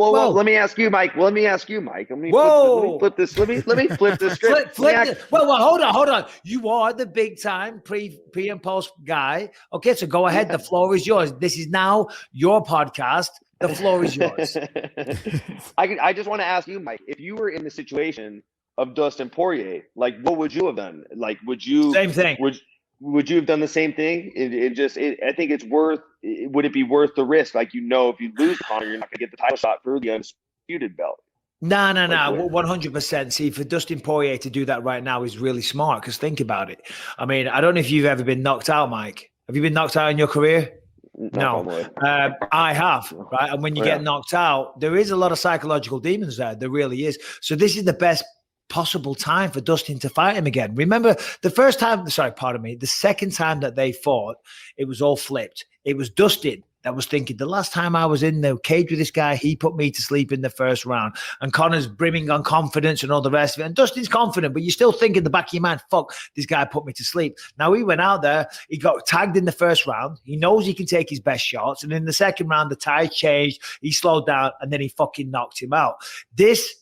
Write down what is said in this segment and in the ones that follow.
Well, Whoa. let me ask you, Mike. Let me flip this. Let me flip this script. Well, hold on. You are the big time pre and post guy. Okay, so go ahead. The floor is yours. This is now your podcast. The floor is yours. I just want to ask you, Mike, if you were in the situation of Dustin Poirier, like, what would you have done? Like, Same thing. Would you have done the same thing? I think it's worth. Would it be worth the risk? Like, if you lose Conor, you're not going to get the title shot for the undisputed belt. No. 100%. See, for Dustin Poirier to do that right now is really smart, because think about it. I mean, I don't know if you've ever been knocked out, Mike. Have you been knocked out in your career? No. I have, right? And when you get knocked out, there is a lot of psychological demons there. There really is. So this is the best possible time for Dustin to fight him again. Remember the second time that they fought, it was all flipped. It was Dustin that was thinking, the last time I was in the cage with this guy, he put me to sleep in the first round. And Conor's brimming on confidence and all the rest of it. And Dustin's confident, but you still think in the back of your mind, fuck, this guy put me to sleep. Now he went out there, he got tagged in the first round. He knows he can take his best shots. And in the second round, the tide changed. He slowed down and then he fucking knocked him out. This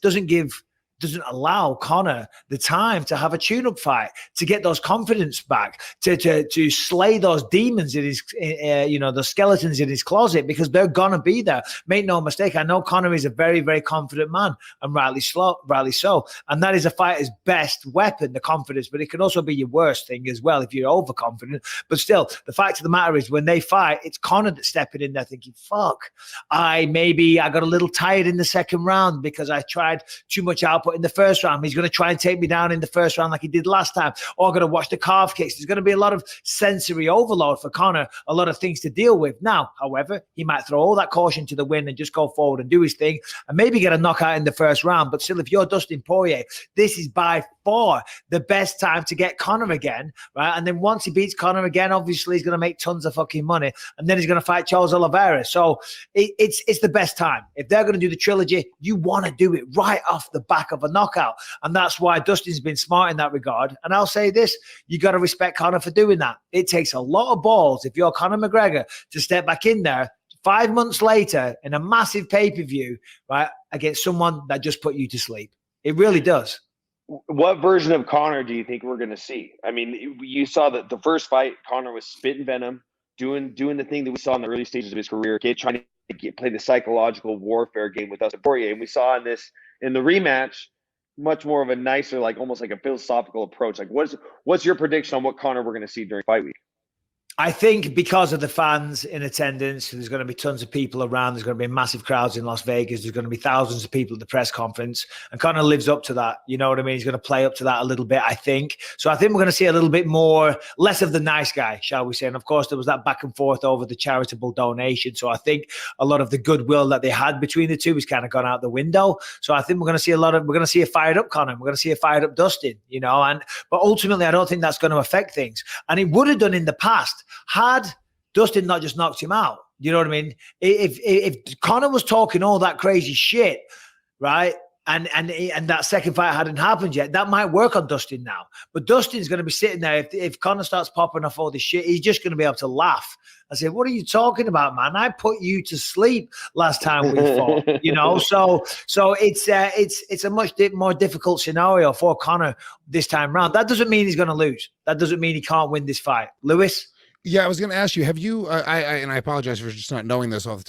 doesn't allow Conor the time to have a tune-up fight, to get those confidence back, to slay those demons in his, the skeletons in his closet, because they're gonna be there. Make no mistake, I know Conor is a very, very confident man, and rightly so. And that is a fighter's best weapon, the confidence. But it can also be your worst thing as well if you're overconfident. But still, the fact of the matter is, when they fight, it's Conor that's stepping in there thinking, "Fuck, I got a little tired in the second round because I tried too much output in the first round. He's going to try and take me down in the first round like he did last time. Or I'm going to watch the calf kicks." There's going to be a lot of sensory overload for Conor, a lot of things to deal with. Now, however, he might throw all that caution to the wind and just go forward and do his thing and maybe get a knockout in the first round. But still, if you're Dustin Poirier, this is by far the best time to get Conor again, right? And then once he beats Conor again, obviously he's going to make tons of fucking money, and then he's going to fight Charles Oliveira. So it's the best time. If they're going to do the trilogy, you want to do it right off the back of a knockout. And that's why Dustin's been smart in that regard. And I'll say this, you got to respect Conor for doing that. It takes a lot of balls, if you're Conor McGregor, to step back in there 5 months later in a massive pay-per-view, right, against someone that just put you to sleep. It really does. What version of Conor do you think we're going to see? I mean, you saw that the first fight, Conor was spitting venom, doing the thing that we saw in the early stages of his career, trying to play the psychological warfare game with Dustin Poirier. And we saw in the rematch, much more of a nicer, like almost like a philosophical approach. Like, what's your prediction on what Conor we're going to see during fight week? I think because of the fans in attendance, there's going to be tons of people around. There's going to be massive crowds in Las Vegas. There's going to be thousands of people at the press conference. And Conor lives up to that. You know what I mean? He's going to play up to that a little bit, I think. So I think we're going to see a little bit less of the nice guy, shall we say. And of course, there was that back and forth over the charitable donation. So I think a lot of the goodwill that they had between the two has kind of gone out the window. So I think we're going to see a fired up Conor. We're going to see a fired up Dustin, but ultimately, I don't think that's going to affect things. And it would have done in the past had Dustin not just knocked him out. You know what I mean? If Conor was talking all that crazy shit, right, and that second fight hadn't happened yet, that might work on Dustin now. But Dustin's going to be sitting there. If Conor starts popping off all this shit, he's just going to be able to laugh. I said, "What are you talking about, man? I put you to sleep last time we fought." So it's a much more difficult scenario for Conor this time round. That doesn't mean he's going to lose. That doesn't mean he can't win this fight. Lewis? Yeah, I was going to ask you, have you, and I apologize for just not knowing this off the